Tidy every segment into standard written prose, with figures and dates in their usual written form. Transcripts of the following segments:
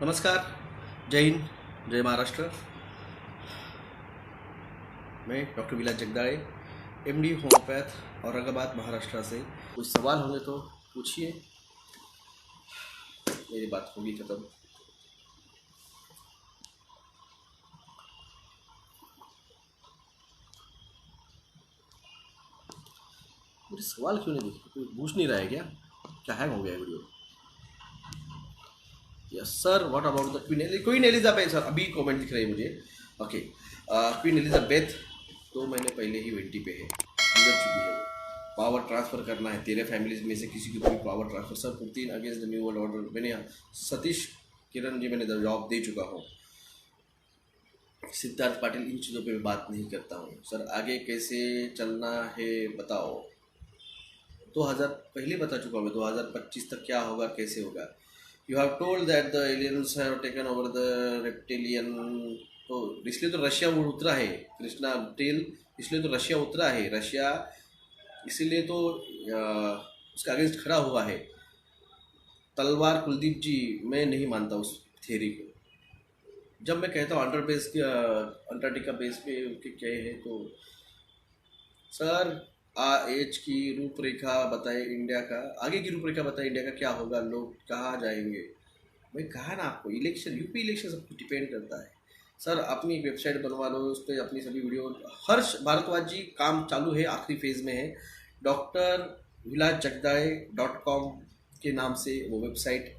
नमस्कार, जय हिंद, जय महाराष्ट्र। मैं डॉक्टर विलास जगदाळे, एमडी होम्योपैथ, औरंगाबाद, महाराष्ट्र से। कुछ सवाल होंगे तो पूछिए, मेरी बात होगी खत्म। मुझे सवाल क्यों नहीं दिखे? कोई पूछ नहीं रहा है क्या? क्या हैंग हो गया है video? Yes sir, what about the queen Elizabeth? Sir अभी कमेंट दिख रही है मुझे। ओके, क्वीन एलिजाबेथ 2 महीने पहले ही 20 पे है, गुजर चुकी है। पावर ट्रांसफ़र करना है, तेरे फैमिलीज में से किसी को भी power transfer. Sir 15 against the new world order, मैंने सतीश किरण जी मैंने जवाब दे चुका हूँ। सिद्धार्थ पाटिल, इन चीज़ों पे बात नहीं करता हूँ। सर आगे कैसे चलना है बताओ। 2000 पहले बता चुका हूँ मैं, 2025 तक क्या होगा, कैसे होगा। You have told that the aliens have taken over the reptilian. तो इसलिए तो रशिया वो उतरा है, कृष्णा टेल, इसलिए तो रशिया उतरा है। रशिया इसीलिए तो उसका अगेंस्ट खड़ा हुआ है। तलवार कुलदीप जी, मैं नहीं मानता उस थ्योरी को। जब मैं कहता हूँ अंटार्कटिका बेस पे उनके क्या है, तो सर एज की रूपरेखा बताए इंडिया का, आगे की रूपरेखा बताए इंडिया का, क्या होगा, लोग कहाँ जाएंगे। भाई कहा ना आपको, इलेक्शन, यूपी इलेक्शन सब कुछ डिपेंड करता है। सर अपनी वेबसाइट बनवा लो, उस पर अपनी सभी वीडियो। हर्ष भारद्वाज जी काम चालू है, आखिरी फेज़ में है। डॉक्टर विलास जगदाळे .com के नाम से वो वेबसाइट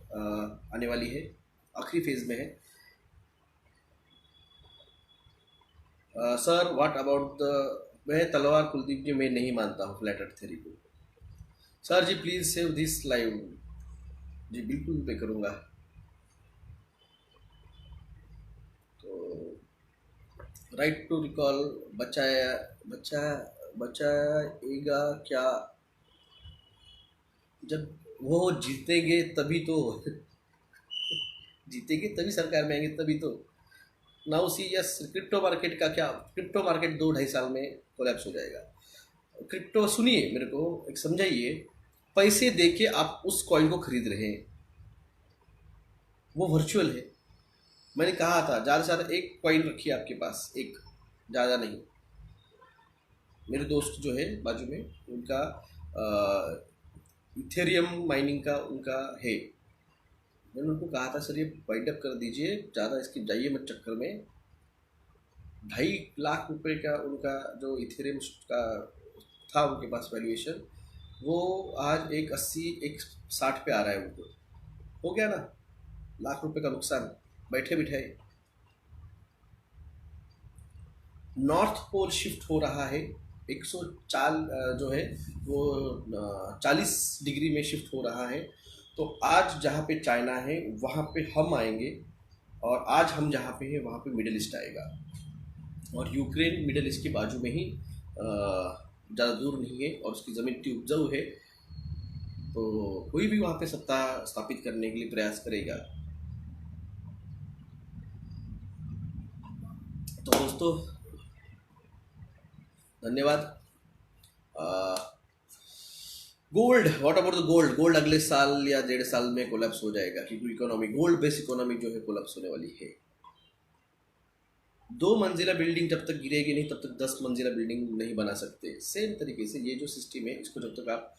आने वाली है, आखिरी फेज़ में है। सर व्हाट अबाउट द, मैं तलवार कुलदीप जी मैं नहीं मानता हूँ फ्लैट अर्थ थ्योरी को। Sir ji please save this live. जी बिल्कुल पे करूँगा। तो राइट टू रिकॉल, बचाया बचा बचाएगा क्या? जब वो जीतेंगे तभी तो जीतेंगे तभी सरकार में आएंगे तभी तो। Now see yes, crypto market का क्या? क्रिप्टो मार्केट 2-2.5 साल में कोलैप्स हो जाएगा। क्रिप्टो सुनिए, मेरे को एक समझाइए। पैसे दे के आप उस कॉइन को खरीद रहे हैं, वो वर्चुअल है। मैंने कहा था ज़्यादा से ज़्यादा एक कॉइन रखिए आपके पास, एक, ज़्यादा नहीं। मेरे दोस्त जो है बाजू में, उनका इथेरियम माइनिंग का उनका है। मैंने उनको कहा था सर ये वाइंड अप कर दीजिए, ज़्यादा इसकी जाइए मत चक्कर में। 2.5 लाख रुपए का उनका जो इथेरियम का था उनके पास वैल्यूएशन, वो आज 1.80 1.60 पे आ रहा है उनको। हो गया ना, लाख रुपए का नुकसान बैठे बिठाए। नॉर्थ पोल शिफ्ट हो रहा है, 104 जो है वो 40 डिग्री में शिफ्ट हो रहा है। तो आज जहाँ पे चाइना है वहाँ पे हम आएंगे, और आज हम जहाँ पे हैं वहाँ पे मिडल ईस्ट आएगा। और यूक्रेन मिडल ईस्ट के बाजू में ही, ज़्यादा दूर नहीं है, और उसकी ज़मीन इतनी उपजाऊ है, तो कोई भी वहाँ पे सत्ता स्थापित करने के लिए प्रयास करेगा। तो दोस्तों धन्यवाद। Gold, what about the gold? Gold अगले साल या 1.5 साल में कोलैप्स हो जाएगा, क्योंकि इकोनॉमी, गोल्ड बेस्ड इकोनॉमी जो है कोलैप्स होने वाली है। 2 मंजिला बिल्डिंग जब तक गिरेगी नहीं तब तक 10 मंजिला बिल्डिंग नहीं बना सकते। सेम तरीके से ये जो सिस्टम है, इसको जब तक आप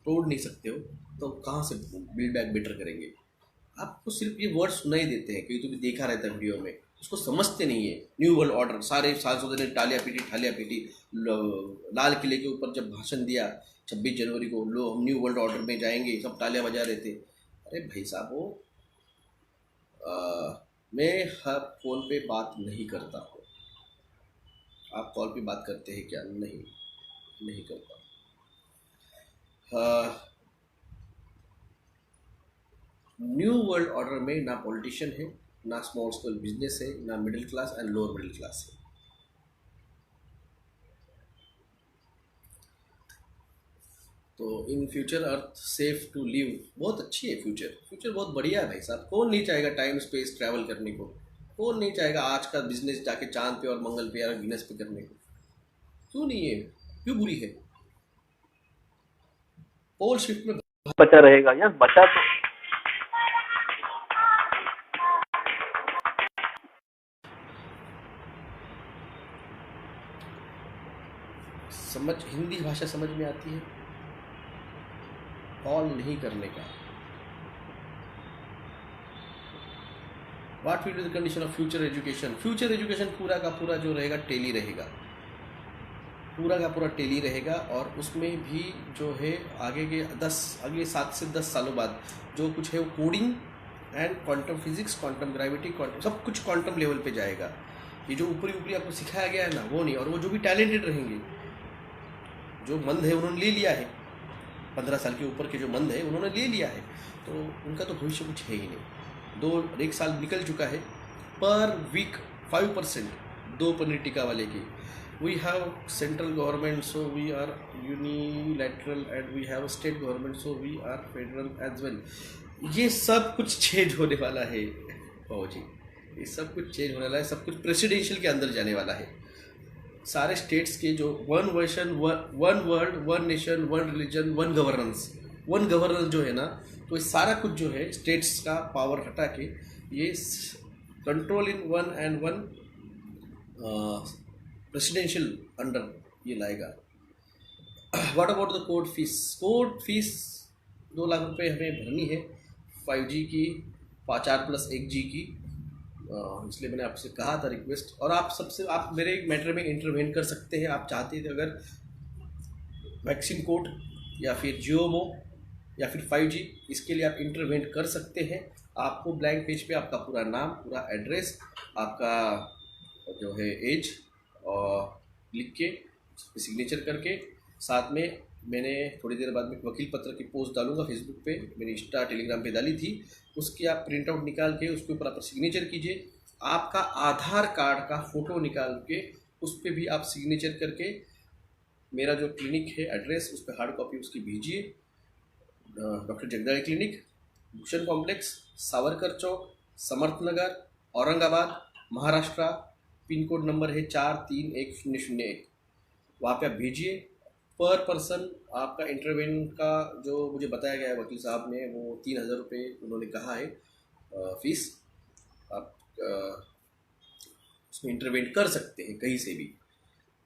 तोड़ नहीं सकते हो, तो कहाँ से बिल्ड बैक बेटर करेंगे? आपको सिर्फ ये वर्ड सुनाई देते हैं, क्योंकि तुम्हें देखा रहता है वीडियो में, उसको समझते नहीं है। न्यू वर्ल्ड ऑर्डर, सारे सांसदों ने ठालिया पीटी। लाल किले के ऊपर जब भाषण दिया 26 जनवरी को, लो हम न्यू वर्ल्ड ऑर्डर में जाएंगे, सब तालियां बजा रहे थे। अरे भाई साहब, वो मैं हर फ़ोन पे बात नहीं करता हूँ। आप कॉल पे बात करते हैं क्या? नहीं, नहीं करता। न्यू वर्ल्ड ऑर्डर में ना पॉलिटिशियन है, ना स्मॉल स्केल बिजनेस है, ना middle class and lower middle class है। तो in future earth safe to live, बहुत अच्छी है फ्यूचर। फ्यूचर बहुत बढ़िया है भाई साहब। कौन नहीं चाहेगा टाइम स्पेस ट्रैवल करने को? कौन नहीं चाहेगा आज का बिजनेस जाके चांद पे और मंगल पे या वीनस पे करने को? क्यों नहीं है? क्यों बुरी है? पोल शिफ्ट में बचा रहेगा या बचा तो हिंदी भाषा समझ में आती है? कॉल नहीं करने का। What will be the condition of future education? Future education पूरा का पूरा जो रहेगा टेली रहेगा, पूरा का पूरा टेली रहेगा। और उसमें भी जो है अगले 7 से 10 सालों बाद जो कुछ है वो coding and quantum physics, quantum gravity, quantum सब कुछ क्वांटम लेवल पे जाएगा। ये जो ऊपरी ऊपरी आपको सिखाया गया है ना, वो नहीं। और वो जो भी टैलेंटेड रहेंगे, जो मंद है उन्होंने ले लिया है, 15 साल के ऊपर के जो मंद है उन्होंने ले लिया है, तो उनका तो भविष्य कुछ है ही नहीं। 1 साल निकल चुका है। पर वीक 5%, 2 पनीर टिक्का वाले की। We have central government so we are unilateral and we have state government so we are federal as well. ये सब कुछ चेंज होने वाला है जी, ये सब कुछ चेंज होने वाला है। सब कुछ प्रेसिडेंशियल के अंदर जाने वाला है। सारे स्टेट्स के जो one version, one world, one nation, one religion, one governance जो है ना, तो ये सारा कुछ जो है स्टेट्स का पावर हटा के ये control in one and one presidential under ये लाएगा। What about the court fees? Court fees 2 lakh रुपए हमें भरनी है, 5G की, 4+1G की। इसलिए मैंने आपसे कहा था रिक्वेस्ट। और आप मेरे मैटर में इंटरवेन कर सकते हैं। आप चाहते थे अगर वैक्सीन कोड या फिर जियोमो या फिर 5G, इसके लिए आप इंटरवेन कर सकते हैं। आपको ब्लैंक पेज पे आपका पूरा नाम, पूरा एड्रेस, आपका जो है एज और लिख के सिग्नेचर करके, साथ में मैंने थोड़ी देर बाद में वकील पत्र की पोस्ट डालूंगा फेसबुक पे, मैंने इंस्टा टेलीग्राम पे डाली थी, उसकी आप प्रिंट आउट निकाल के उसके ऊपर आप सिग्नेचर कीजिए। आपका आधार कार्ड का फ़ोटो निकाल के उस पर भी आप सिग्नेचर करके मेरा जो क्लिनिक है एड्रेस उस पर हार्ड कॉपी उसकी भेजिए। Doctor Jagdadi clinic, Bhushan complex, Savarkar चौक, Samarth Nagar, Aurangabad, Maharashtra. Pin code number है 431001। वहाँ पे आप भेजिए। पर पर्सन आपका इंटरवेन का जो मुझे बताया गया है वकील साहब ने, वो 3000 रुपये उन्होंने कहा है फीस। आप उसमें इंटरवेन कर सकते हैं कहीं से भी।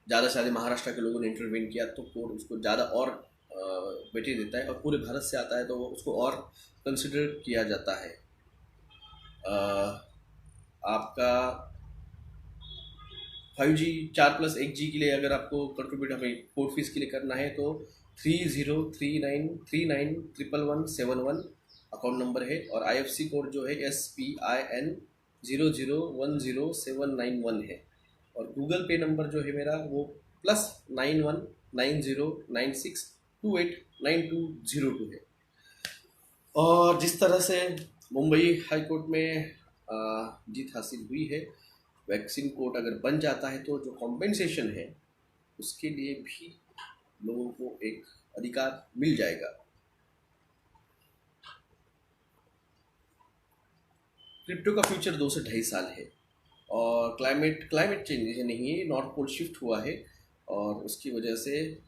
ज़्यादा से ज़्यादा महाराष्ट्र के लोगों ने इंटरवेन किया तो कोर्ट उसको ज़्यादा और बेटे देता है, और पूरे भारत से आता है तो वो उसको और कंसिडर किया जाता है। आपका 5G 4+1G के लिए अगर आपको कंट्रीब्यूट हमें कोर्ट फीस के लिए करना है तो 3039391171 अकाउंट नंबर है। और IFC कोड जो है SPIN 0010791 है। और गूगल पे नंबर जो है मेरा वो +919096289202 है। और जिस तरह से मुंबई हाई कोर्ट में जीत हासिल हुई है, वैक्सीन कोड अगर बन जाता है तो जो कॉम्पेंसेशन है उसके लिए भी लोगों को एक अधिकार मिल जाएगा। क्रिप्टो का फ्यूचर 2 से 2.5 साल है। और क्लाइमेट चेंज नहीं है, नॉर्थ पोल शिफ्ट हुआ है और उसकी वजह से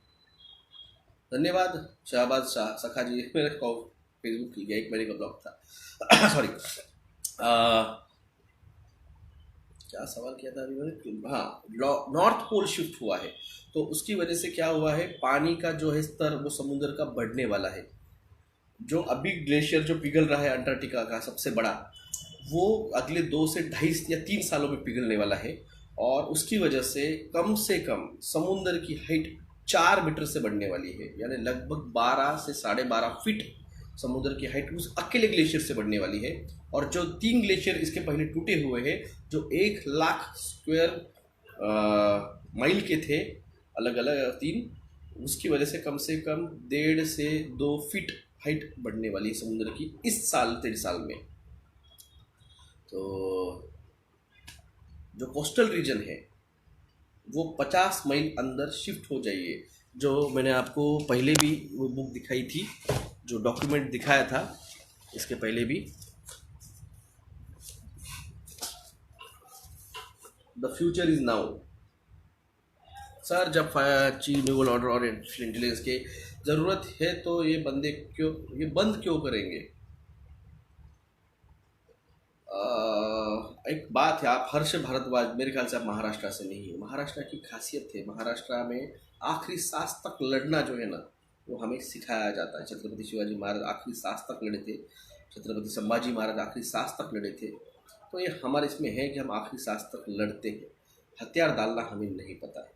धन्यवाद शाहबाज सखा जी, मेरा फेसबुक खुल गया, 1 महीने का ब्लॉग था सॉरी। क्या सवाल किया था अभी मैंने? हाँ, नॉर्थ पोल शिफ्ट हुआ है तो उसकी वजह से क्या हुआ है, पानी का जो है स्तर वो समुद्र का बढ़ने वाला है। जो अभी ग्लेशियर जो पिघल रहा है अंटार्कटिका का सबसे बड़ा, वो अगले 2 से 2.5 या 3 सालों में पिघलने वाला है। और उसकी वजह से कम समुद्र की हाइट 4 मीटर से बढ़ने वाली है, यानी लगभग 12 से 12.5 फीट समुद्र की हाइट उस अकेले ग्लेशियर से बढ़ने वाली है। और जो 3 ग्लेशियर इसके पहले टूटे हुए हैं, जो 1 लाख स्क्वायर माइल के थे अलग अलग 3, उसकी वजह से कम 1.5 से 2 फीट हाइट बढ़ने वाली है समुद्र की इस साल 3 साल में। तो जो कोस्टल रीजन है वो 50 माइल अंदर शिफ्ट हो जाइए। जो मैंने आपको पहले भी वो बुक दिखाई थी, जो डॉक्यूमेंट दिखाया था इसके पहले भी, the future is now. Sir जब चीफ न्यू वर्ल्ड ऑर्डर और आर्टिफिशियल इंटेलिजेंस की ज़रूरत है तो ये बंद क्यों करेंगे? एक बात है, आप हर्ष भारद्वाज, मेरे ख्याल से आप महाराष्ट्र से नहीं है। महाराष्ट्र की खासियत है, महाराष्ट्र में आखिरी सांस तक लड़ना जो है ना, वो हमें सिखाया जाता है। छत्रपति शिवाजी महाराज आखिरी सांस तक लड़े थे, छत्रपति संभाजी महाराज आखिरी सांस तक लड़े थे। तो ये हमारे इसमें है कि हम आखिरी सांस तक लड़ते हैं, हथियार डालना हमें नहीं पता है।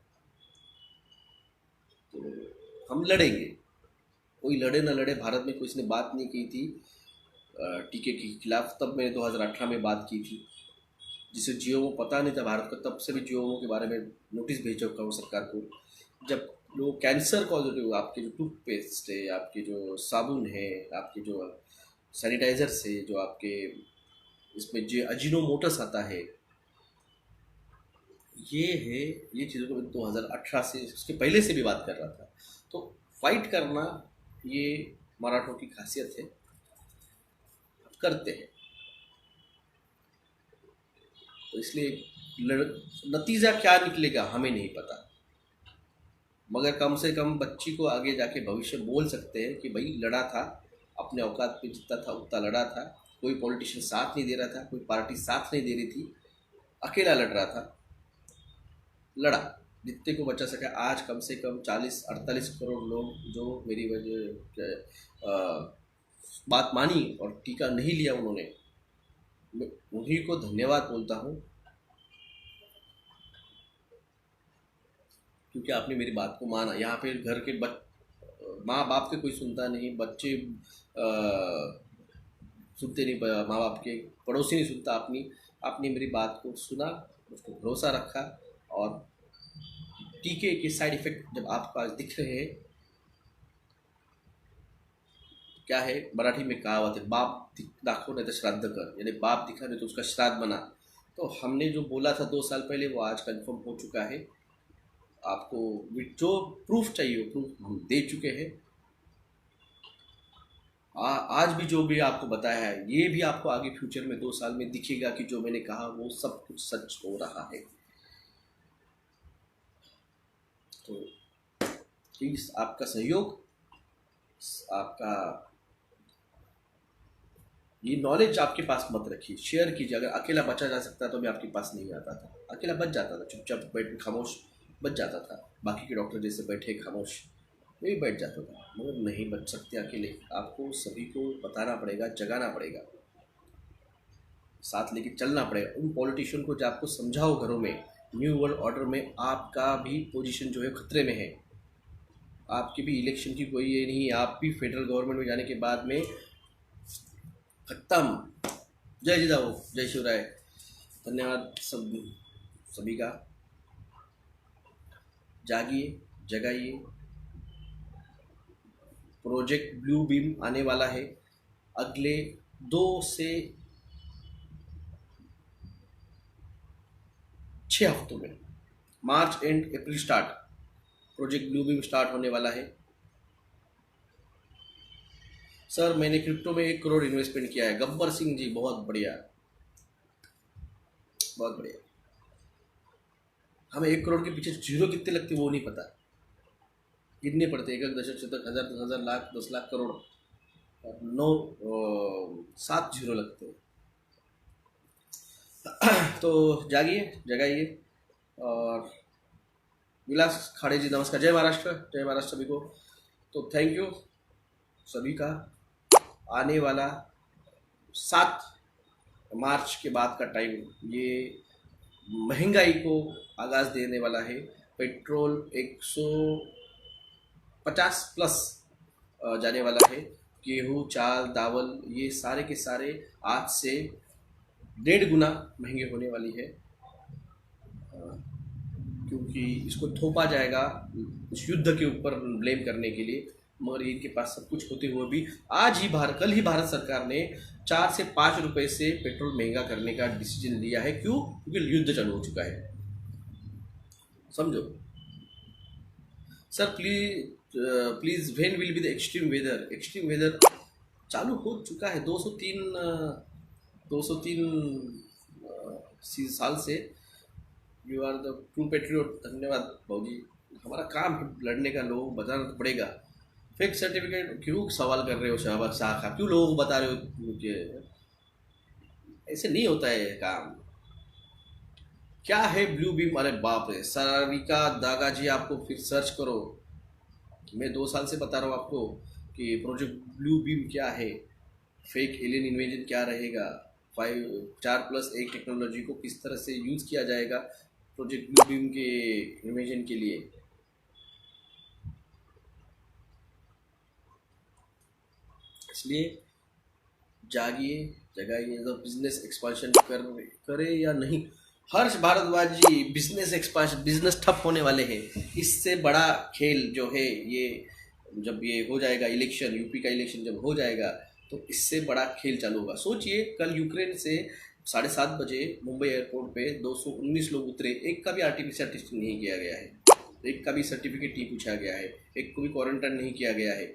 तो हम लड़ेंगे, कोई लड़े ना लड़े, भारत में कोई इसने बात नहीं की थी टीके के खिलाफ। तब मैंने 2018 में बात की थी, जिसे जीओएमओ पता नहीं था भारत को, तब से भी जीओएमओ के बारे में नोटिस भेज चुका हूँ सरकार को। जब लोग कैंसर पॉजिटिव, आपके जो टूथपेस्ट है, आपके जो साबुन है, आपके जो सैनिटाइजर से, जो आपके इसमें जो अजीनोमोटस आता है, ये है, ये चीज़ों को मैं 2018 से, उसके पहले से भी बात कर रहा था। तो फाइट करना ये मराठों की खासियत है, करते हैं। तो इसलिए नतीजा क्या निकलेगा हमें नहीं पता, मगर कम से कम बच्ची को आगे जाके भविष्य बोल सकते हैं कि भाई लड़ा था, अपने औकात पे जितना था उतना लड़ा था, कोई पॉलिटिशियन साथ नहीं दे रहा था, कोई पार्टी साथ नहीं दे रही थी, अकेला लड़ रहा था, लड़ा, जितने को बचा सका। आज कम से कम 40-48 करोड़ लोग जो मेरी वजह बात मानी और टीका नहीं लिया उन्होंने, मैं उन्हीं को धन्यवाद बोलता हूँ, क्योंकि आपने मेरी बात को माना। यहाँ पे घर के माँ बाप के कोई सुनता नहीं, बच्चे सुनते नहीं, माँ बाप के पड़ोसी नहीं सुनता। आपने मेरी बात को सुना, उसको भरोसा रखा, और टीके के साइड इफ़ेक्ट जब आपको आज दिख रहे हैं, क्या है, मराठी में कहावत है, बाप दाखो नहीं तो श्राद्ध कर, यानी बाप दिखा नहीं तो उसका श्राद्ध बना। तो हमने जो बोला था 2 साल पहले, वो आज कंफर्म हो चुका है। आपको जो प्रूफ चाहिए वो प्रूफ हम दे चुके हैं। आज भी जो भी आपको बताया है, ये भी आपको आगे फ्यूचर में 2 साल में दिखेगा कि जो मैंने कहा वो सब कुछ सच हो रहा है। तो प्लीज़ आपका सहयोग, आपका ये नॉलेज आपके पास मत रखिए, शेयर कीजिए। अगर अकेला बचा जा सकता तो मैं आपके पास नहीं आता था, अकेला बच जाता था, चुपचाप बैठ खामोश बच जाता था, बाकी के डॉक्टर जैसे बैठे खामोश, मैं भी बैठ जाता था। मगर नहीं बच सकते अकेले, आपको सभी को बताना पड़ेगा, जगाना पड़ेगा, साथ लेके चलना पड़ेगा। उन पॉलिटिशियन को जो आपको समझाओ घरों में, न्यू वर्ल्ड ऑर्डर में आपका भी पोजीशन जो है खतरे में है, आपकी भी इलेक्शन की कोई ये नहीं, आप भी फेडरल गवर्नमेंट में जाने के बाद में खत्म। जय जिदाओ, जय शिवराय। धन्यवाद सभी का। जागिए, जगाइए। प्रोजेक्ट ब्लू बीम आने वाला है अगले 2 से 6 हफ्तों में, March and April start, project blue beam start होने वाला है। सर मैंने क्रिप्टो में 1 करोड़ इन्वेस्टमेंट किया है। गब्बर सिंह जी, बहुत बढ़िया, बहुत बढ़िया। हमें 1 करोड़ के पीछे जीरो कितने लगते वो नहीं पता, गिनने पड़ते, 1 दशक, शतक, हज़ार, 10,000, लाख, 10 लाख, करोड़, 7 जीरो लगते हैं। तो जागिए, जगाइए। और विलास खाड़े जी नमस्कार, जय महाराष्ट्र, जय महाराष्ट्र सभी को। तो थैंक यू सभी का। आने वाला 7 मार्च के बाद का टाइम, ये महंगाई को आगाज़ देने वाला है। पेट्रोल 150 प्लस जाने वाला है। गेहूँ, चाल, दावल, ये सारे के सारे आज से 1.5 गुना महंगे होने वाली है, क्योंकि इसको थोपा जाएगा इस युद्ध के ऊपर ब्लेम करने के लिए। मगर इनके पास सब कुछ होते हुए भी कल ही भारत सरकार ने 4 से 5 रुपए से पेट्रोल महंगा करने का डिसीजन लिया है। क्यों? क्योंकि युद्ध चालू हो चुका है, समझो। Sir please when will be the extreme weather? Extreme weather चालू हो चुका है 203 साल से। You are the true patriot. धन्यवाद भाजी, हमारा काम है लड़ने का, लोगों को बताना तो पड़ेगा। फेक सर्टिफिकेट क्यों सवाल कर रहे हो शहबाज शाह? क्यों लोगों को बता रहे हो? मुझे ऐसे नहीं होता है काम। क्या है ब्लू बीम? अरे बाप रे, सारिका दागा जी, आपको फिर सर्च करो। मैं 2 साल से बता रहा हूँ आपको कि प्रोजेक्ट ब्लू बीम क्या है, फेक एलियन इन्वेजन क्या रहेगा, 4+1 टेक्नोलॉजी को किस तरह से यूज़ किया जाएगा प्रोजेक्ट ब्लू बीम के इन्वेजन के लिए। इसलिए जागिए, जगाइए, तो बिजनेस एक्सपांशन करे या नहीं। हर्ष भारद्वाज, बिजनेस एक्सपांशन, बिजनेस ठप होने वाले हैं। इससे बड़ा खेल जो है ये, जब ये हो जाएगा इलेक्शन, यूपी का इलेक्शन जब हो जाएगा तो इससे बड़ा खेल चालू होगा। सोचिए, कल यूक्रेन से 7:30 बजे मुंबई एयरपोर्ट पे 219 लोग उतरे, एक का भी आरटीपीसीआर टेस्टिंग नहीं किया गया है, एक का भी सर्टिफिकेट नहीं पूछा गया है, एक को भी क्वारंटाइन नहीं किया गया है।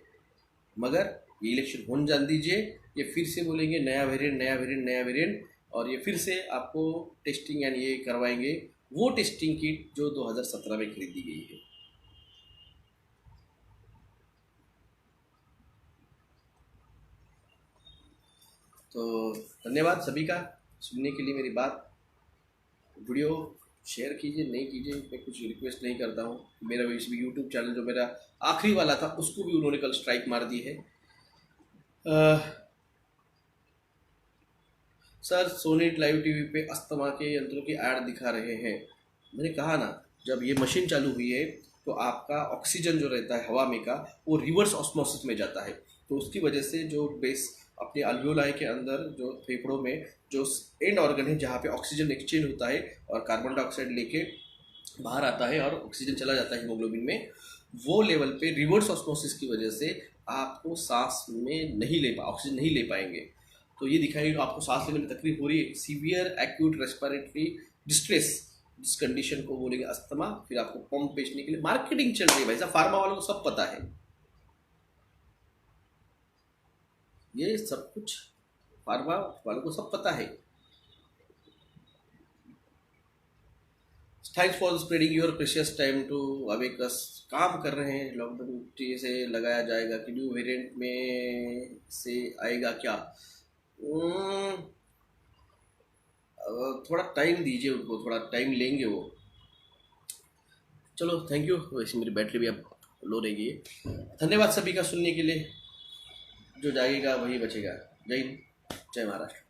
मगर ये इलेक्शन होने जान दीजिए, ये फिर से बोलेंगे नया वेरिएंट, नया वेरिएंट, नया वेरिएंट, और ये फिर से आपको टेस्टिंग यानी ये करवाएंगे वो टेस्टिंग किट जो 2017 में खरीदी गई है। तो धन्यवाद सभी का सुनने के लिए मेरी बात। वीडियो शेयर कीजिए, नहीं कीजिए, मैं कुछ रिक्वेस्ट नहीं करता हूँ। मेरा यूट्यूब चैनल जो मेरा आखिरी वाला था उसको भी उन्होंने कल स्ट्राइक मार दी है। सर, सोनी लाइव टीवी पे अस्थमा के यंत्रों की ऐड दिखा रहे हैं। मैंने कहा ना, जब ये मशीन चालू हुई है तो आपका ऑक्सीजन जो रहता है हवा में का, वो रिवर्स ऑस्मोसिस में जाता है। तो उसकी वजह से जो बेस अपने अल्वियोलाई के अंदर, जो फेफड़ों में जो एंड ऑर्गन है जहाँ पे ऑक्सीजन एक्सचेंज होता है और कार्बन डाइऑक्साइड लेके बाहर आता है और ऑक्सीजन चला जाता है हीमोग्लोबिन में, वो लेवल पे रिवर्स ऑस्मोसिस की वजह से आपको सांस में ऑक्सीजन नहीं ले पाएंगे। तो ये दिखाई आपको सांस लेने में तकलीफ हो रही है, सीवियर एक्यूट रेस्पिरेटरी डिस्ट्रेस, जिस कंडीशन को बोलेंगे अस्थमा। फिर आपको पंप बेचने के लिए मार्केटिंग चल रही है भाई साहब, फार्मा वालों को सब पता है, ये सब कुछ फार्मा वालों को सब पता है। Thanks for spreading your precious time to awake us. काम कर रहे हैं, लॉकडाउन से लगाया जाएगा कि न्यू वेरिएंट में से आएगा क्या? थोड़ा टाइम दीजिए उनको, थोड़ा टाइम लेंगे वो। चलो थैंक यू। वैसे मेरी बैटरी भी अब लो रहेगी। धन्यवाद सभी का सुनने के लिए। जो जाएगा वही बचेगा। जय हिंद, जय महाराष्ट्र।